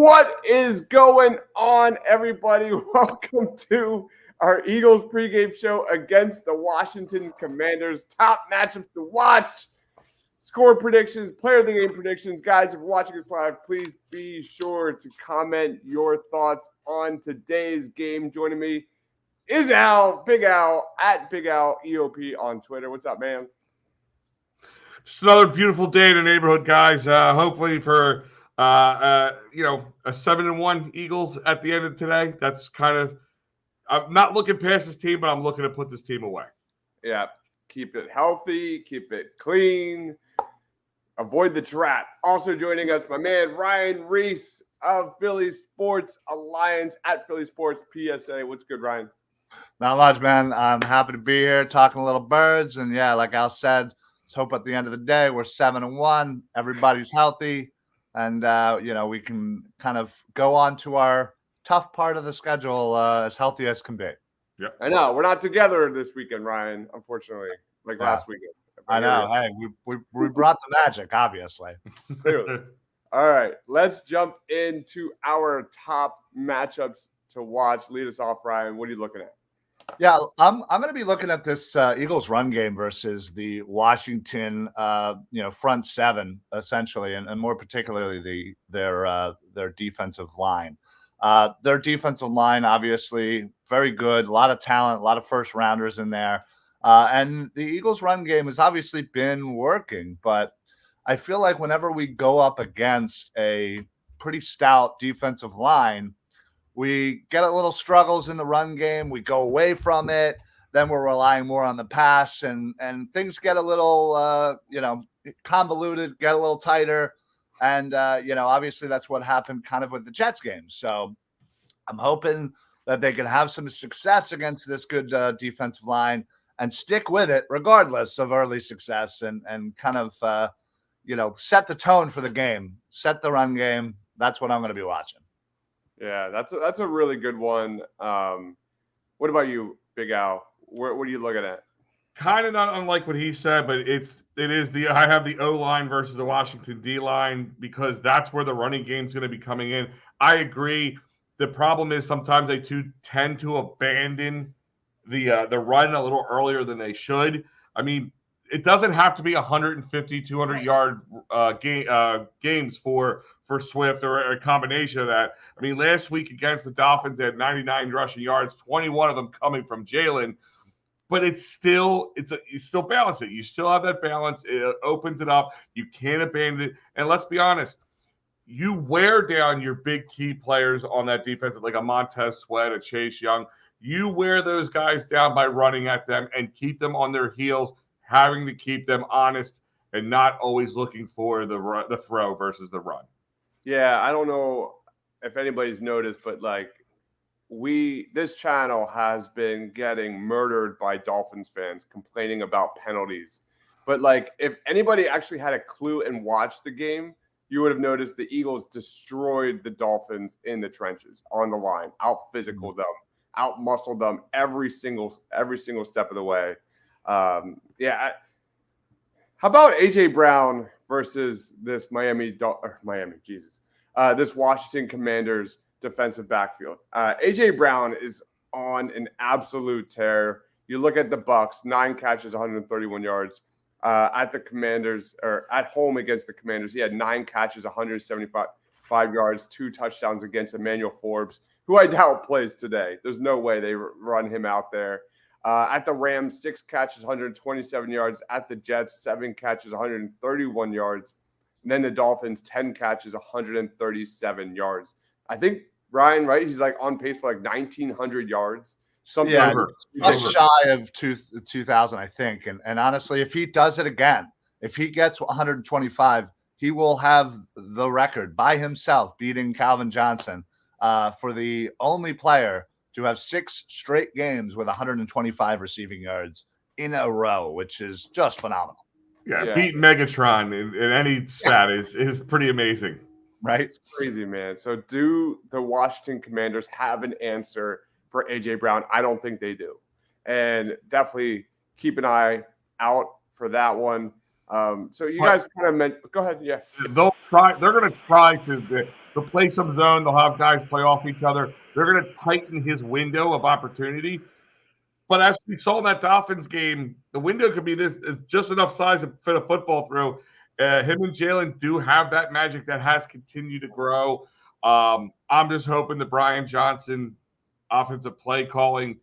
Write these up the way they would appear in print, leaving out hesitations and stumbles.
What is going on, everybody? Welcome to our Eagles pregame show against the Washington Commanders. Top matchups to watch, score predictions, player of the game predictions. Guys, if you're watching us live, please be sure to comment your thoughts on today's game. Joining me is Big Al, at Big Al EOP on Twitter. What's up, man? Just another beautiful day in the neighborhood, guys. Hopefully for a 7-1 Eagles at the end of today. That's kind of, I'm not looking past this team, but I'm looking to put this team away. Yeah, keep it healthy, keep it clean, avoid the trap. Also joining us, my man Ryan Reese of Philly Sports Alliance at Philly Sports PSA. What's good, Ryan? Not much, man. I'm happy to be here talking little birds, and yeah, like Al said, let's hope at the end of the day we're 7-1. Everybody's healthy. And, we can kind of go on to our tough part of the schedule as healthy as can be. Yeah, I know. We're not together this weekend, Ryan, unfortunately, last weekend. I know. Hey, we brought the magic, obviously. Clearly. All right, let's jump into our top matchups to watch. Lead us off, Ryan. What are you looking at? Yeah, I'm going to be looking at this Eagles run game versus the Washington, front seven, essentially, and more particularly their defensive line. Their defensive line, obviously, very good, a lot of talent, a lot of first rounders in there. And the Eagles run game has obviously been working, but I feel like whenever we go up against a pretty stout defensive line, we get a little struggles in the run game. We go away from it. Then we're relying more on the pass, and things get a little, convoluted, get a little tighter. And, obviously that's what happened kind of with the Jets game. So I'm hoping that they can have some success against this good defensive line and stick with it regardless of early success and kind of, set the tone for the game, set the run game. That's what I'm going to be watching. Yeah, that's a really good one. What about you, Big Al? What are you looking at? Kind of not unlike what he said, but I have the O line versus the Washington D line because that's where the running game's going to be coming in. I agree. The problem is sometimes they tend to abandon the run a little earlier than they should. I mean, it doesn't have to be 150, 200-yard games for Swift or a combination of that. I mean, last week against the Dolphins, they had 99 rushing yards, 21 of them coming from Jalen. But you still balance it. You still have that balance. It opens it up. You can't abandon it. And let's be honest, you wear down your big key players on that defense, like a Montez Sweat, a Chase Young. You wear those guys down by running at them and keep them on their heels, having to keep them honest and not always looking for the throw versus the run. Yeah, I don't know if anybody's noticed, but this channel has been getting murdered by Dolphins fans complaining about penalties. But if anybody actually had a clue and watched the game, you would have noticed the Eagles destroyed the Dolphins in the trenches, on the line, out physical them, out muscled them every single step of the way. How about AJ Brown versus this this Washington Commanders defensive backfield? AJ Brown is on an absolute tear. You look at the Bucs, 9 catches, 131 yards. At the Commanders, or at home against the Commanders, he had 9 catches, 175 yards, 2 touchdowns against Emmanuel Forbes, who I doubt plays today. There's no way they run him out there. At the Rams, 6 catches, 127 yards. At the Jets, 7 catches, 131 yards. And then the Dolphins, 10 catches, 137 yards. I think, Ryan, right? He's on pace for 1,900 yards. Something just shy of 2,000, I think. And honestly, if he does it again, if he gets 125, he will have the record by himself, beating Calvin Johnson for the only player to have 6 straight games with 125 receiving yards in a row, which is just phenomenal. Yeah. Beating Megatron in any stat is pretty amazing. Right? It's crazy, man. So do the Washington Commanders have an answer for AJ Brown? I don't think they do. And definitely keep an eye out for that one. So you guys kind of meant – go ahead, yeah. They'll try. They're going to try to They'll play some zone. They'll have guys play off each other. They're going to tighten his window of opportunity. But as we saw in that Dolphins game, the window could be this is just enough size to fit a football through. Him and Jalen do have that magic that has continued to grow. I'm just hoping that Brian Johnson offensive play calling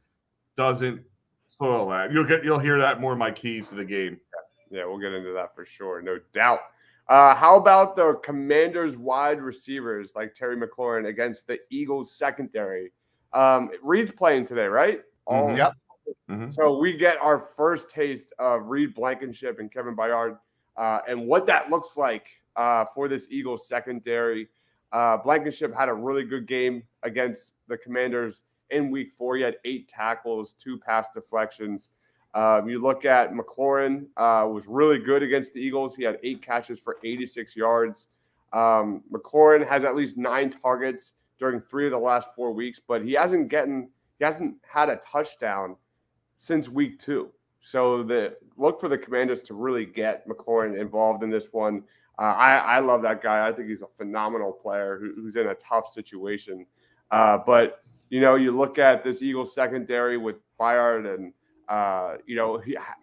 doesn't spoil that. You'll hear that more in my keys to the game. Yeah, we'll get into that for sure, no doubt. How about the Commanders wide receivers like Terry McLaurin against the Eagles secondary? Reed's playing today, right? Yep. Mm-hmm. So we get our first taste of Reed Blankenship and Kevin Byard and what that looks like for this Eagles secondary. Blankenship had a really good game against the Commanders in week 4. He had 8 tackles, 2 pass deflections. You look at McLaurin, was really good against the Eagles. He had 8 catches for 86 yards. McLaurin has at least 9 targets during 3 of the last 4 weeks, but he hasn't had a touchdown since week 2. So look for the Commanders to really get McLaurin involved in this one. I love that guy. I think he's a phenomenal player who's in a tough situation. But you look at this Eagles secondary with Byard and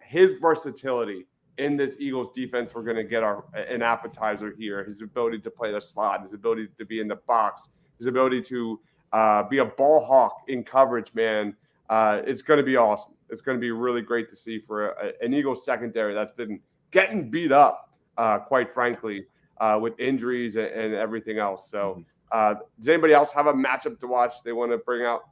his versatility in this Eagles defense. We're going to get an appetizer here. His ability to play the slot, his ability to be in the box, his ability to be a ball hawk in coverage, man. It's going to be awesome. It's going to be really great to see for an Eagles secondary that's been getting beat up, quite frankly, with injuries and everything else. So does anybody else have a matchup to watch they want to bring out?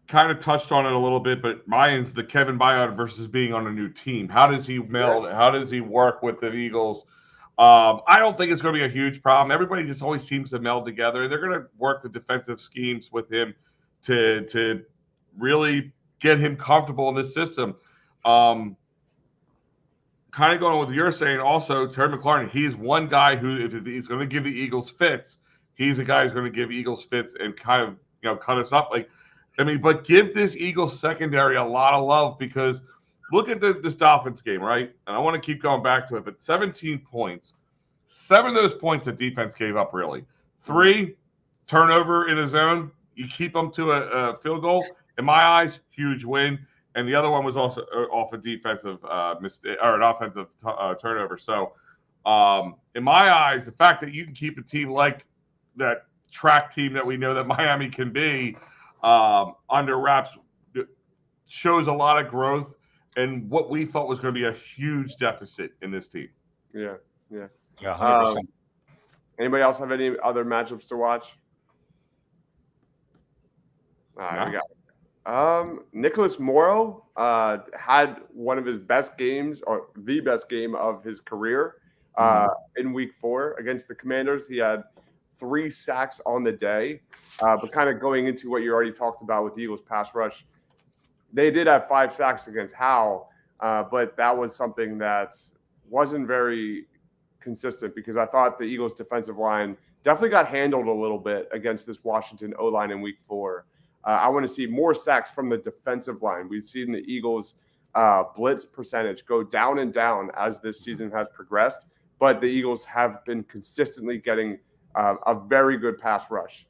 Kind of touched on it a little bit, but mine's the Kevin Byard versus being on a new team. How does he meld? How does he work with the Eagles? I don't think it's going to be a huge problem. Everybody just always seems to meld together. They're going to work the defensive schemes with him to really get him comfortable in this system. Kind of going with what you're saying also, Terry McLaurin, he's one guy who, if he's going to give the Eagles fits, he's a guy who's going to give Eagles fits and kind of, cut us up. But give this Eagles secondary a lot of love because look at this Dolphins game, right? And I want to keep going back to it, but 17 points. 7 of those points the defense gave up, really. 3, turnover in a zone. You keep them to a field goal. In my eyes, huge win. And the other one was also off a defensive mistake or an offensive turnover. So, in my eyes, the fact that you can keep a team like that track team that we know that Miami can be under wraps shows a lot of growth and what we thought was going to be a huge deficit in this team. Yeah, 100%. Anybody else have any other matchups to watch? All right, No. we got Nicholas Morrow had one of his best games, or the best game of his career in week 4 against the Commanders. He had 3 sacks on the day. But kind of going into what you already talked about with the Eagles pass rush, they did have 5 sacks against Howe, but that was something that wasn't very consistent because I thought the Eagles defensive line definitely got handled a little bit against this Washington O-line in week 4. I want to see more sacks from the defensive line. We've seen the Eagles blitz percentage go down and down as this season has progressed, but the Eagles have been consistently getting a very good pass rush.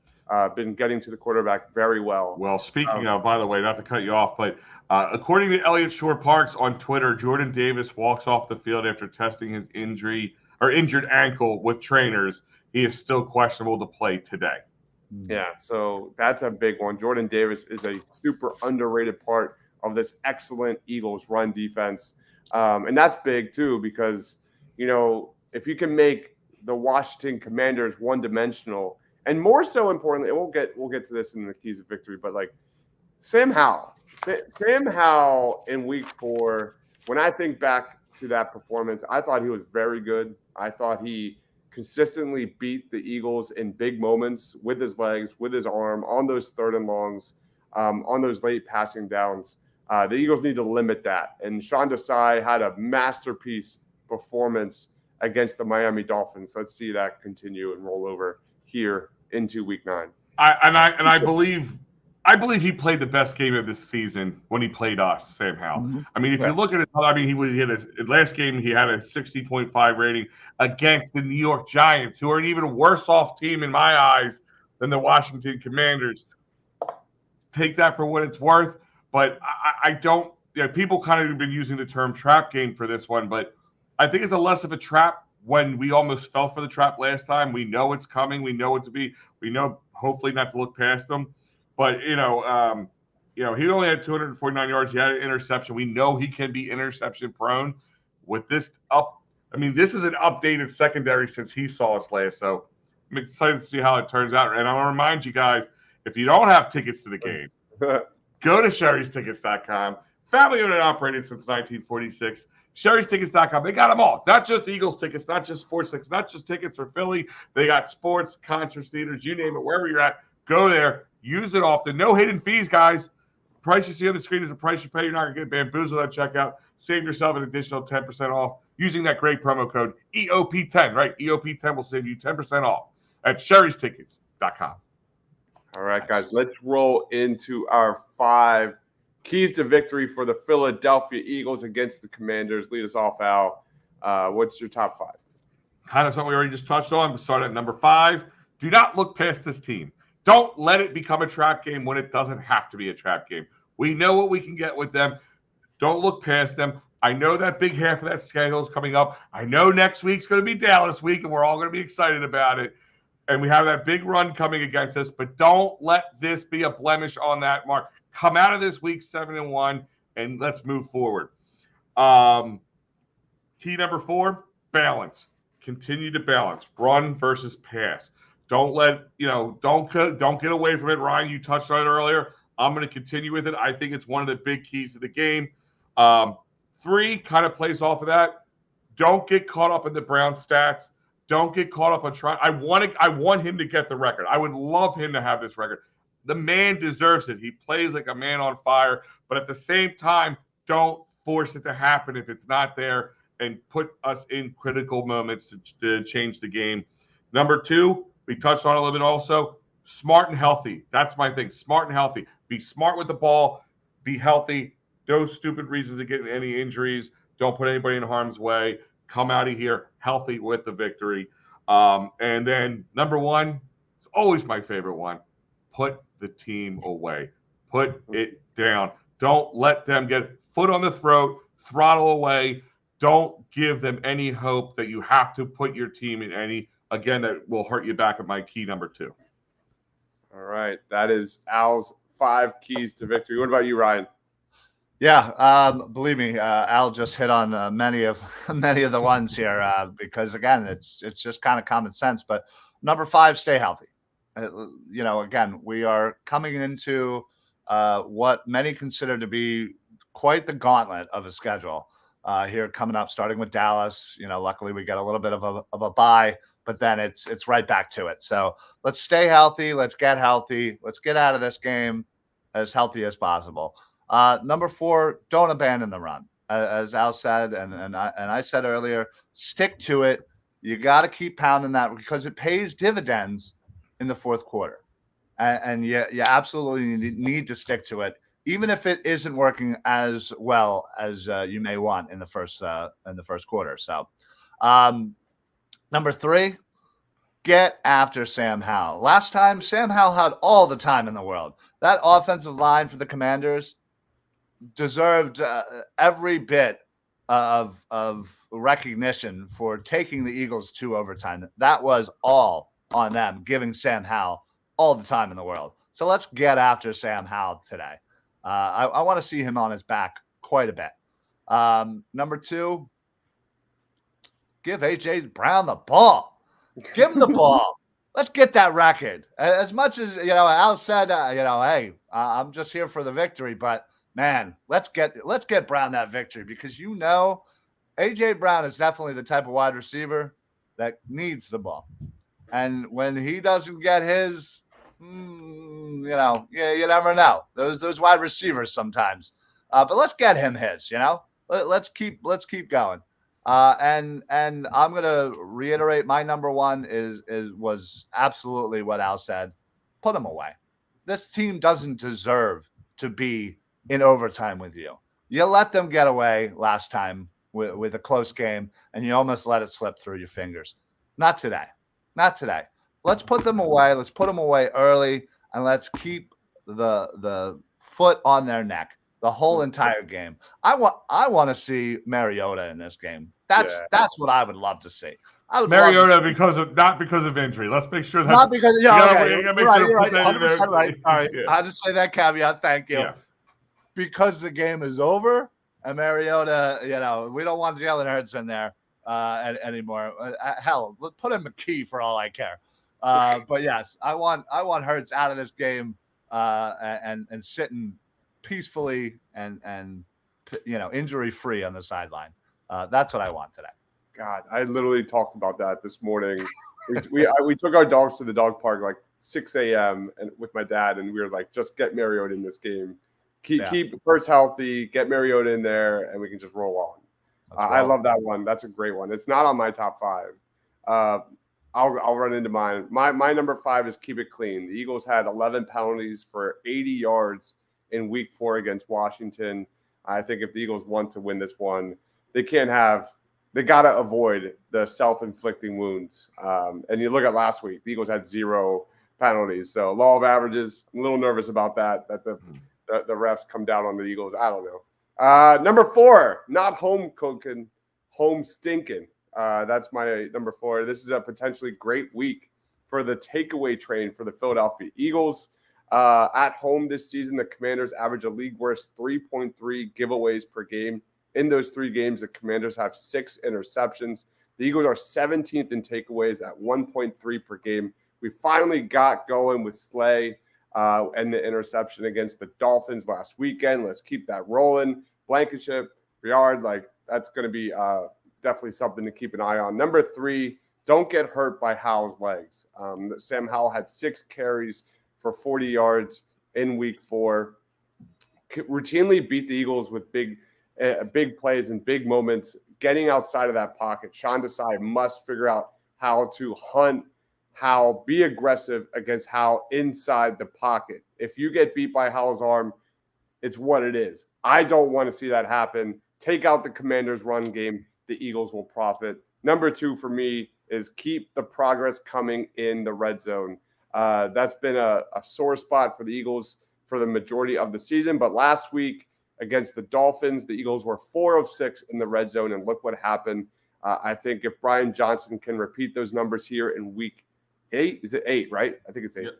Been getting to the quarterback very well. Well, speaking of, by the way, not to cut you off, but according to Elliott Shore Parks on Twitter, Jordan Davis walks off the field after testing his injured ankle with trainers. He is still questionable to play today. Yeah, so that's a big one. Jordan Davis is a super underrated part of this excellent Eagles run defense. And that's big too, because, if you can make the Washington Commanders one-dimensional, and more so importantly, we'll get to this in the keys of victory, but like Sam Howell in week 4, when I think back to that performance, I thought he was very good. I thought he consistently beat the Eagles in big moments with his legs, with his arm, on those 3rd and longs, on those late passing downs. The Eagles need to limit that. And Sean Desai had a masterpiece performance against the Miami Dolphins. Let's see that continue and roll over here into week 9. I believe I believe he played the best game of this season when he played us, Sam Howell. Mm-hmm. I mean, if you look at it, I mean, he had last game, he had a 60.5 rating against the New York Giants, who are an even worse off team in my eyes than the Washington Commanders. Take that for what it's worth, but I don't. People kind of have been using the term trap game for this one, but I think it's a less of a trap when we almost fell for the trap last time. We know it's coming. We know it to be. We know hopefully not to look past them. But he only had 249 yards. He had an interception. We know he can be interception prone. With this this is an updated secondary since he saw us last. So I'm excited to see how it turns out. And I want to remind you guys, if you don't have tickets to the game, go to Sherry'sTickets.com. Family owned and operated since 1946. Sherry'sTickets.com. They got them all. Not just Eagles tickets, not just sports tickets, not just tickets for Philly. They got sports, concerts, theaters, you name it, wherever you're at. Go there. Use it often. No hidden fees, guys. Price you see on the screen is the price you pay. You're not going to get bamboozled at checkout. Save yourself an additional 10% off using that great promo code EOP10, right? EOP10 will save you 10% off at Sherry'sTickets.com. All right, guys, let's roll into our 5 keys to victory for the Philadelphia Eagles against the Commanders. Lead us off, Al. What's your top 5? Kind of something we already just touched on. We start at number 5. Do not look past this team. Don't let it become a trap game when it doesn't have to be a trap game. We know what we can get with them. Don't look past them. I know that big half of that schedule is coming up. I know next week's going to be Dallas week, and we're all going to be excited about it. And we have that big run coming against us, but don't let this be a blemish on that mark. Come out of this week 7-1, and let's move forward. Key number 4, balance. Continue to balance. Run versus pass. Don't get away from it. Ryan, you touched on it earlier. I'm going to continue with it. I think it's one of the big keys to the game. 3 kind of plays off of that. Don't get caught up in the Browns stats. Don't get caught up on trying. I want him to get the record. I would love him to have this record. The man deserves it. He plays like a man on fire. But at the same time, don't force it to happen if it's not there, and put us in critical moments to change the game. Number 2, we touched on a little bit also, smart and healthy. That's my thing. Smart and healthy. Be smart with the ball. Be healthy. No stupid reasons to get any injuries. Don't put anybody in harm's way. Come out of here healthy with the victory. And then number 1, it's always my favorite one, put the team away. Put it down. Don't let them get foot on the throat, throttle away. Don't give them any hope that you have to put your team in any. Again, that will hurt you back at my key number 2. All right. That is Al's 5 keys to victory. What about you, Ryan? Yeah, believe me, Al just hit on many of the ones here because again, it's just kind of common sense. But number 5, stay healthy. Again, we are coming into what many consider to be quite the gauntlet of a schedule here coming up, starting with Dallas. Luckily we get a little bit of a bye, but then it's right back to it. So let's stay healthy. Let's get healthy. Let's get out of this game as healthy as possible. Number 4, don't abandon the run. As Al said, and I said earlier, stick to it. You got to keep pounding that because it pays dividends in the fourth quarter. And you absolutely need to stick to it, even if it isn't working as well as you may want in the first quarter. So, number 3, get after Sam Howell. Last time, Sam Howell had all the time in the world. That offensive line for the Commanders deserved every bit of recognition for taking the Eagles to overtime. That was all on them, giving Sam Howell all the time in the world. So let's get after Sam Howell today. I want to see him on his back quite a bit. Number 2, give A.J. Brown the ball. Give him the ball. Let's get that record. As much as, Al said, hey, I'm just here for the victory, but man, let's get Brown that victory because A.J. Brown is definitely the type of wide receiver that needs the ball. And when he doesn't get his, you never know. Those wide receivers sometimes. But let's get him his, Let's keep going. And I'm gonna reiterate my number 1 was absolutely what Al said. Put him away. this team doesn't deserve to be in overtime with you. You let them get away last time with a close game, and you almost let it slip through your fingers. Not today. Not today. Let's put them away. Let's put them away early, and let's keep the foot on their neck the whole entire game. I want to see Mariota in this game. That's what I would love to see. I would Mariota not because of injury. Let's make sure that's not because you're right. 100% right. All right, I had to say that caveat. Thank you. Yeah. Because the game is over, and Mariota, we don't want Jalen Hurts in there anymore. Hell, let's put in McKee for all I care. But yes, I want Hurts out of this game and sitting peacefully and injury free on the sideline. That's what I want today. God, I literally talked about that this morning. We took our dogs to the dog park like 6 a.m. and with my dad, and we were like, just get Mariota in this game. Keep Hurts healthy, get Mariota in there, and we can just roll on. I love that one. That's a great one. It's not on my top 5. I'll run into mine. My number 5 is keep it clean. The Eagles had 11 penalties for 80 yards in Week 4 against Washington. I think if the Eagles want to win this one, they got to avoid the self-inflicting wounds. And you look at last week, the Eagles had 0 penalties. So law of averages, I'm a little nervous about that the refs come down on the Eagles. I don't know. Number 4, not home cooking, home stinking. That's my number 4. This is a potentially great week for the takeaway train for the Philadelphia Eagles. At home this season, the Commanders average a league worst 3.3 giveaways per game. In those 3 games, the Commanders have 6 interceptions. The Eagles are 17th in takeaways at 1.3 per game. We finally got going with Slay and the interception against the Dolphins last weekend. Let's keep that rolling. Blankenship, Byard, that's going to be definitely something to keep an eye on. Number 3, don't get hurt by Howell's legs. Sam Howell had 6 carries for 40 yards in Week 4. Routinely beat the Eagles with big plays and big moments, getting outside of that pocket. Sean Desai must figure out how to hunt, how be aggressive against Howell inside the pocket. If you get beat by Howell's arm, it's what it is. I don't want to see that happen. Take out the Commanders' run game. The Eagles will profit. Number 2 for me is keep the progress coming in the red zone. That's been a sore spot for the Eagles for the majority of the season. But last week against the Dolphins, the Eagles were 4 of 6 in the red zone. And look what happened. I think if Brian Johnson can repeat those numbers here in Week 8, is it 8, right? I think it's 8. Yep.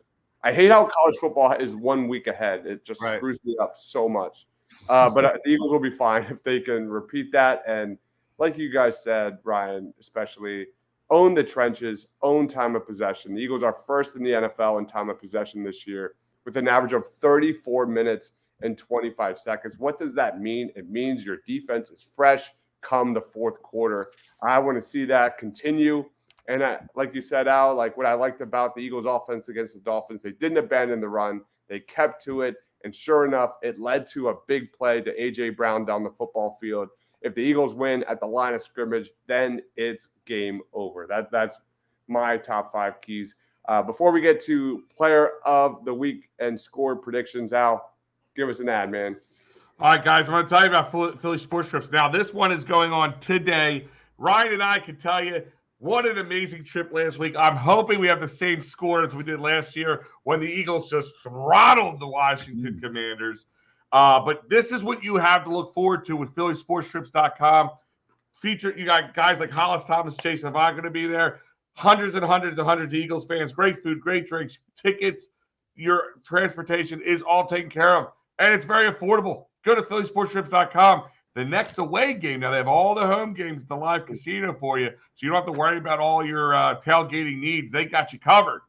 I hate how college football is 1 week ahead. It just screws me up so much. But the Eagles will be fine if they can repeat that. And like you guys said, Ryan, especially own the trenches, own time of possession. The Eagles are first in the NFL in time of possession this year with an average of 34 minutes and 25 seconds. What does that mean? It means your defense is fresh come the fourth quarter. I want to see that continue. And like you said, Al, what I liked about the Eagles offense against the Dolphins, they didn't abandon the run. They kept to it. And sure enough, it led to a big play to A.J. Brown down the football field. If the Eagles win at the line of scrimmage, then it's game over. That's my top 5 keys. Before we get to player of the week and score predictions, Al, give us an ad, man. All right, guys, I'm going to tell you about Philly Sports Trips. Now, this one is going on today. Ryan and I can tell you what an amazing trip last week. I'm hoping we have the same score as we did last year when the Eagles just throttled the Washington Commanders. But this is what you have to look forward to with PhillySportsTrips.com. You got guys like Hollis, Thomas, Chase, and Yvonne going to be there. Hundreds and hundreds and hundreds of Eagles fans. Great food, great drinks, tickets. Your transportation is all taken care of. And it's very affordable. Go to PhillySportsTrips.com. The next away game, now they have all the home games at the live casino for you, so you don't have to worry about all your tailgating needs. They got you covered.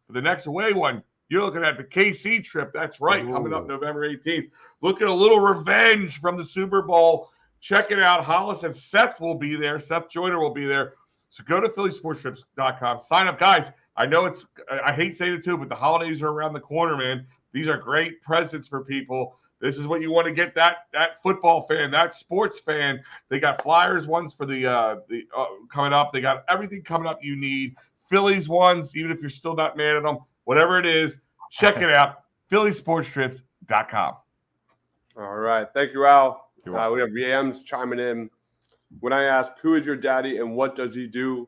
For the next away one, you're looking at the KC trip. That's right, coming up November 18th. Look at a little revenge from the Super Bowl. Check it out. Hollis and Seth will be there. Seth Joyner will be there. So go to PhillySportsTrips.com. Sign up, guys. I know I hate saying it too, but the holidays are around the corner, man. These are great presents for people. This is what you want to get that football fan, that sports fan. They got Flyers ones for the coming up. They got everything coming up you need. Phillies ones, even if you're still not mad at them, whatever it is, check it out. PhillySportsTrips.com. All right. Thank you, Al. You're welcome. We have VMs chiming in. When I ask, who is your daddy and what does he do?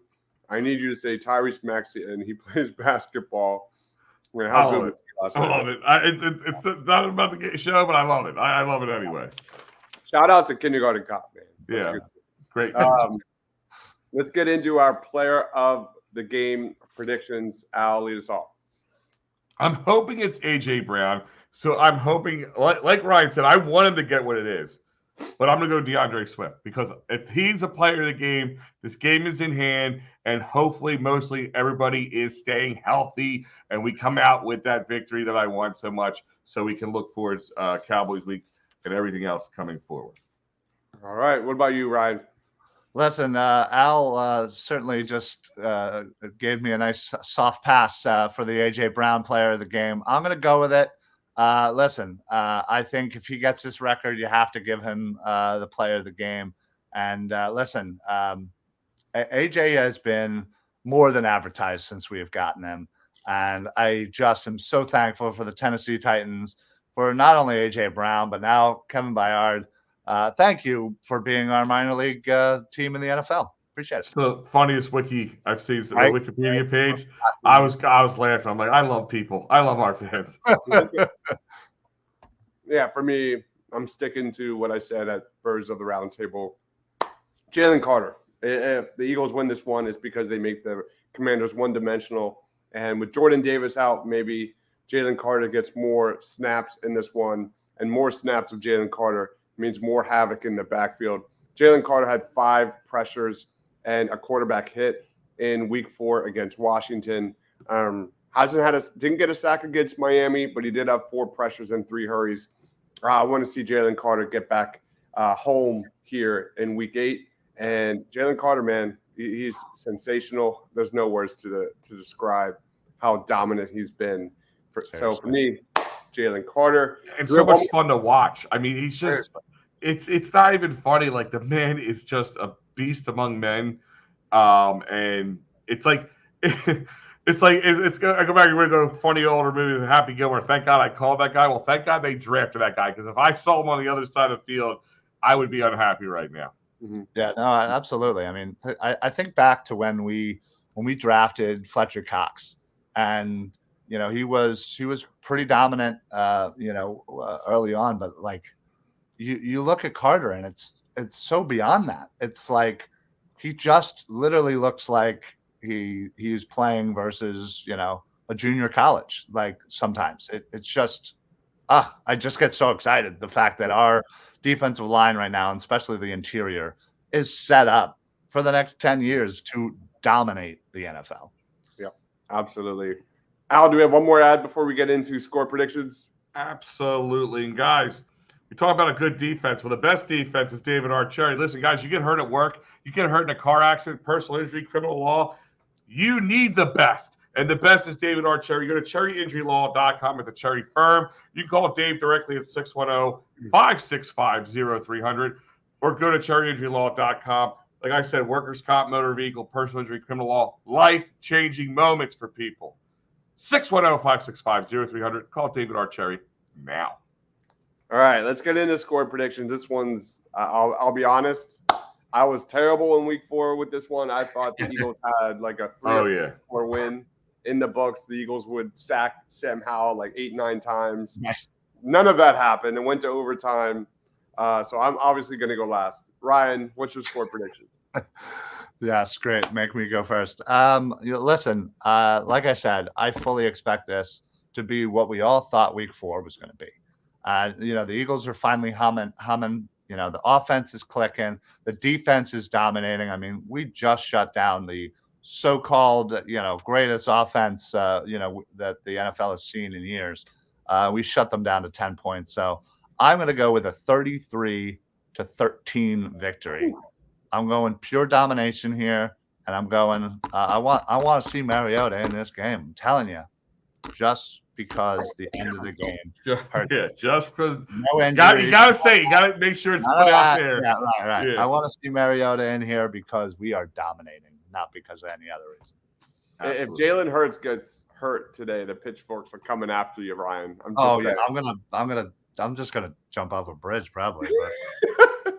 I need you to say Tyrese Maxey, and he plays basketball. I mean, how good was he last I love it. It's not about the game show, but I love it. I love it anyway. Shout out to Kindergarten Cop, man. Yeah. Great. Let's get into our player of the game predictions. Al, lead us off. I'm hoping it's AJ Brown. So I'm hoping, like Ryan said, I want him to get what it is. But I'm going to go DeAndre Swift because if he's a player of the game, this game is in hand, and hopefully, mostly everybody is staying healthy, and we come out with that victory that I want so much, so we can look forward to Cowboys week and everything else coming forward. All right. What about you, Ryan? Listen, Al certainly just gave me a nice soft pass for the AJ Brown player of the game. I'm going to go with it. Listen, I think if he gets this record, you have to give him the player of the game. And listen, AJ has been more than advertised since we have gotten him. And I just am so thankful for the Tennessee Titans for not only AJ Brown, but now Kevin Byard. Thank you for being our minor league team in the NFL. Appreciate it. It's the funniest wiki I've seen. The Wikipedia page. I was laughing. I'm like, I love people. I love our fans. Yeah, for me, I'm sticking to what I said at Birds of the Round Table. Jalen Carter. If the Eagles win this one, it's because they make the Commanders one-dimensional. And with Jordan Davis out, maybe Jalen Carter gets more snaps in this one, and more snaps of Jalen Carter means more havoc in the backfield. Jalen Carter had 5 pressures and a quarterback hit in Week 4 against Washington. Didn't get a sack against Miami, but he did have 4 pressures and 3 hurries. I want to see Jalen Carter get back home here in Week 8. And Jalen Carter, man, he's sensational. There's no words to describe how dominant he's been. So for me, Jalen Carter. And so much fun to watch. I mean, he's just it's not even funny. Like, the man is just a beast among men. And it's like it's I go back and read the funny older movie, Happy Gilmore. Thank God I called that guy. Well, thank God they drafted that guy, because if I saw him on the other side of the field, I would be unhappy right now. Mm-hmm. Yeah, no, absolutely. I mean, I think back to when we drafted Fletcher Cox, and he was pretty dominant, early on. But like, you look at Carter, and it's so beyond that. It's like he just literally looks like he's playing versus a junior college. Like, sometimes it's just I just get so excited. The fact that our defensive line right now, and especially the interior, is set up for the next 10 years to dominate the NFL. Yeah, absolutely. Al, do we have one more ad before we get into score predictions? Absolutely. And guys, we talk about a good defense. Well, the best defense is David R. Cherry. Listen, guys, you get hurt at work, you get hurt in a car accident, personal injury, criminal law. You need the best. And the best is David R. Cherry. You go to cherryinjurylaw.com at the Cherry Firm. You can call Dave directly at 610-565-0300 or go to cherryinjurylaw.com. Like I said, workers' comp, motor vehicle, personal injury, criminal law, life-changing moments for people. 610-565-0300. Call David R. Cherry now. All right, let's get into score predictions. This one's, I'll be honest, I was terrible in Week 4 with this one. I thought the Eagles had like a 3-4 win in the books. The Eagles would sack Sam Howell like 8-9 times. Nice. None of that happened. It went to overtime. So I'm obviously going to go last. Ryan, what's your score prediction? Yes, great. Make me go first. Listen, like I said, I fully expect this to be what we all thought Week 4 was going to be. The Eagles are finally humming. The offense is clicking. The defense is dominating. I mean, we just shut down the so-called, greatest offense, that the NFL has seen in years. We shut them down to 10 points. So I'm going to go with a 33-13 victory. I'm going pure domination here, and I'm going. I want to see Mariota in this game. I'm telling you, just because the end of the game hurts. Yeah, just because. No injury. You got to make sure it's put out there. Yeah, right. Yeah. I want to see Mariota in here because we are dominating, not because of any other reason. If Absolutely. Jalen Hurts gets hurt today, the pitchforks are coming after you, Ryan. I'm just Oh saying. yeah, I'm just gonna jump off a bridge probably, but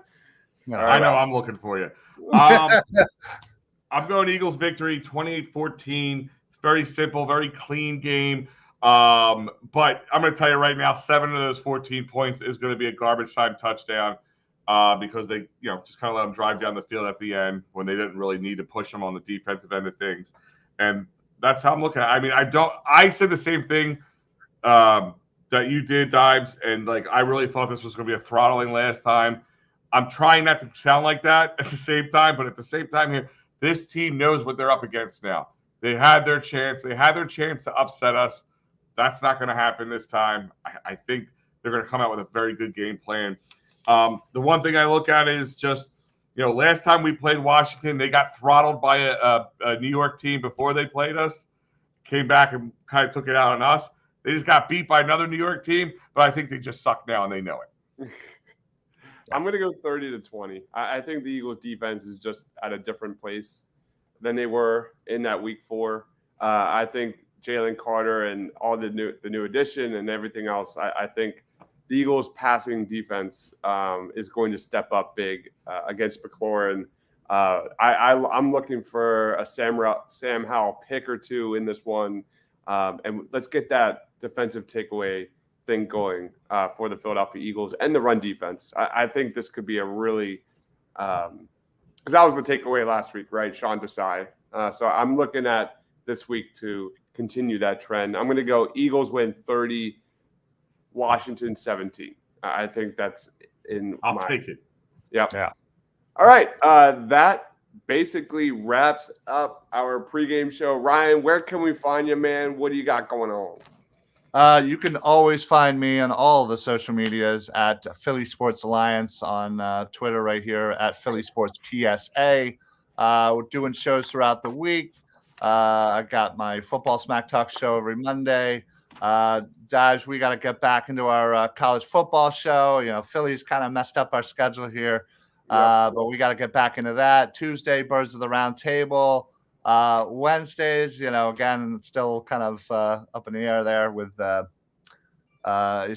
you All I right. know I'm looking for you. I'm going Eagles victory 28-14. It's very simple, very clean game. But I'm going to tell you right now, 7 of those 14 points is going to be a garbage time touchdown because they, just kind of let them drive down the field at the end when they didn't really need to push them on the defensive end of things. And that's how I'm looking at it. I mean, I said the same thing that you did, Dibes, and I really thought this was going to be a throttling last time. I'm trying not to sound like that at the same time, but at the same time here, this team knows what they're up against now. They had their chance. They had their chance to upset us. That's not going to happen this time. I think they're going to come out with a very good game plan. The one thing I look at is just, last time we played Washington, they got throttled by a New York team before they played us, came back and kind of took it out on us. They just got beat by another New York team, but I think they just suck now and they know it. I'm going to go 30-20. I think the Eagles defense is just at a different place than they were in that week 4. I think Jalen Carter and all the new addition and everything else, I think the Eagles passing defense is going to step up big against McLaurin. I'm looking for a Sam Howell pick or two in this one. And let's get that defensive takeaway thing going for the Philadelphia Eagles and the run defense. I think this could be a really because that was the takeaway last week, right? Sean Desai. So I'm looking at this week to continue that trend. I'm going to go Eagles win 30, Washington 17. I think that's I'll take it. Yep. Yeah. All right. That basically wraps up our pregame show. Ryan, where can we find you, man? What do you got going on? You can always find me on all the social medias at Philly Sports Alliance on Twitter right here at Philly Sports PSA. We're doing shows throughout the week. I got my Football Smack Talk show every Monday. Dives, we got to get back into our college football show. Philly's kind of messed up our schedule here, but we got to get back into that. Tuesday, Birds of the Round Table. Wednesdays, again, still kind of up in the air there with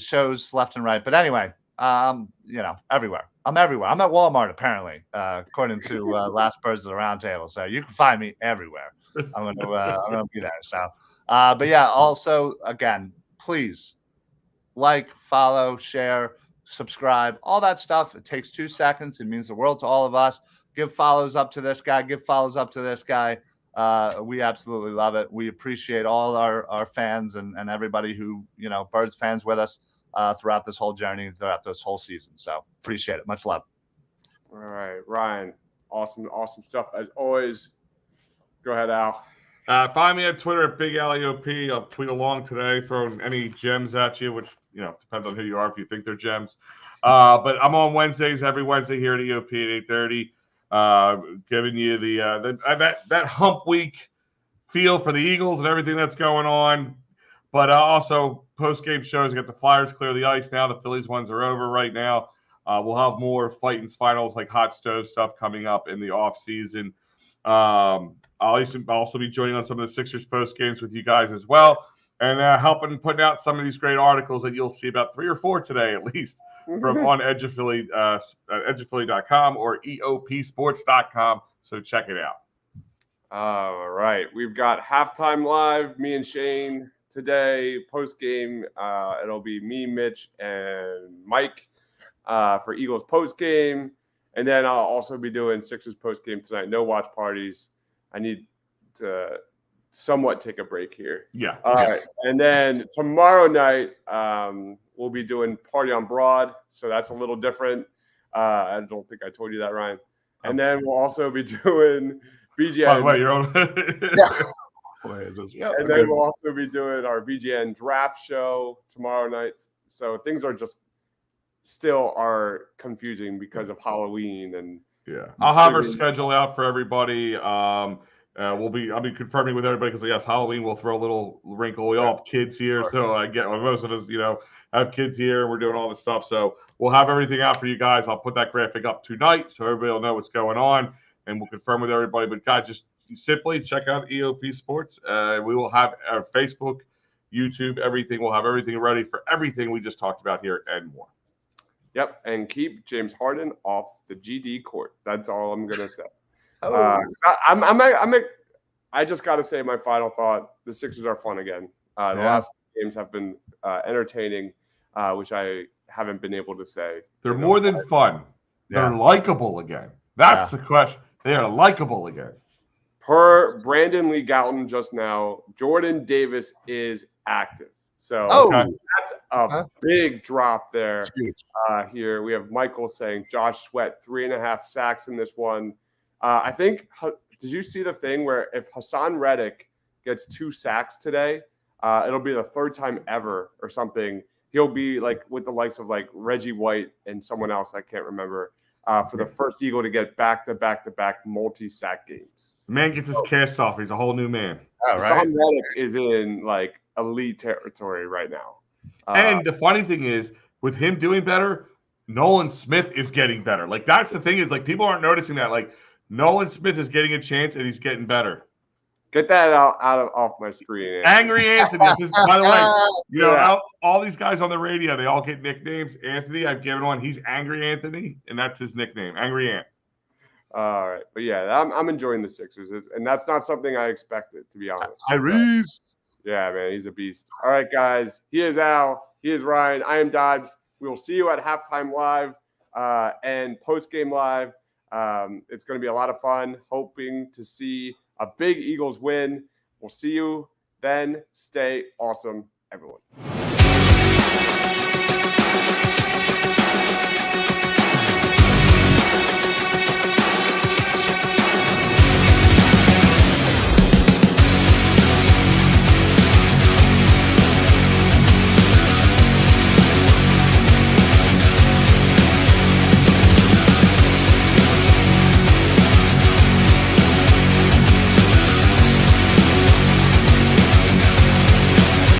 shows left and right. But anyway, everywhere. I'm everywhere. I'm at Walmart, apparently, according to Last Birds of the Round Table. So you can find me everywhere. I'm gonna be there. So, but yeah, also, again, please follow, share, subscribe, all that stuff. It takes 2 seconds. It means the world to all of us. Give follows up to this guy. Give follows up to this guy. We absolutely love it. We appreciate all our fans and everybody who, Birds fans with us throughout this whole journey, throughout this whole season. So appreciate it. Much love. All right, Ryan. Awesome stuff as always. Go ahead, Al. Find me on Twitter at Big AlleyOP. I'll tweet along today, throwing any gems at you, which depends on who you are if you think they're gems. But I'm on Wednesdays, every Wednesday here at EOP at 8:30, giving you that hump week feel for the Eagles and everything that's going on. But also post-game shows. We got the Flyers clear the ice now. The Phillies ones are over right now. We'll have more fight-ins finals like hot stove stuff coming up in the off season. I'll also be joining on some of the Sixers post games with you guys as well, and helping putting out some of these great articles that you'll see about 3 or 4 today at least from on Edge of Philly, edgeofphilly.com or eopsports.com. So check it out. All right, we've got halftime live. Me and Shane today. Post game, it'll be me, Mitch, and Mike for Eagles post game. And then I'll also be doing Sixers post game tonight. No watch parties. I need to somewhat take a break here. Yeah. All right. And then tomorrow night, we'll be doing Party on Broad. So that's a little different. I don't think I told you that, Ryan. And then we'll also be doing BGN. By the way, you're on. And then we'll also be doing our BGN draft show tomorrow night. So things are just still are confusing because of Halloween and I'll have our schedule out for everybody. I'll be confirming with everybody because yes, Halloween will throw a little wrinkle. We all have kids here, so I get most of us, have kids here. And we're doing all this stuff, so we'll have everything out for you guys. I'll put that graphic up tonight so everybody will know what's going on, and we'll confirm with everybody. But guys, just simply check out EOP Sports. We will have our Facebook, YouTube, everything. We'll have everything ready for everything we just talked about here and more. Yep, and keep James Harden off the GD court. That's all I'm gonna say. Oh. I just got to say my final thought. The Sixers are fun again. The last games have been entertaining, which I haven't been able to say. They're more than fun. They're likable again. That's the question. They are likable again. Per Brandon Lee Gouton just now, Jordan Davis is active. So that's a big drop there. Here we have Michael saying Josh Sweat 3.5 sacks in this one. I think, did you see the thing where if Hassan Reddick gets 2 sacks today, it'll be the 3rd time ever or something. He'll be like with the likes of like Reggie White and someone else I can't remember for the first Eagle to get back-to-back multi-sack games. The man gets his cast off. He's a whole new man. Hassan Reddick is in like elite territory right now. And the funny thing is, with him doing better, Nolan Smith is getting better. Like that's the thing is like people aren't noticing that. Like Nolan Smith is getting a chance and he's getting better. Get that off my screen. Angry Anthony. By the way, know, all these guys on the radio, they all get nicknames. Anthony, I've given one. He's Angry Anthony, and that's his nickname, Angry Ant. All right, but yeah, I'm enjoying the Sixers, and that's not something I expected, to be honest. Tyrese. Yeah, man, he's a beast. All right, guys, he is Al, he is Ryan, I am Dibes. We will see you at halftime live and post game live. It's going to be a lot of fun. Hoping to see a big Eagles win. We'll see you then. Stay awesome, everyone.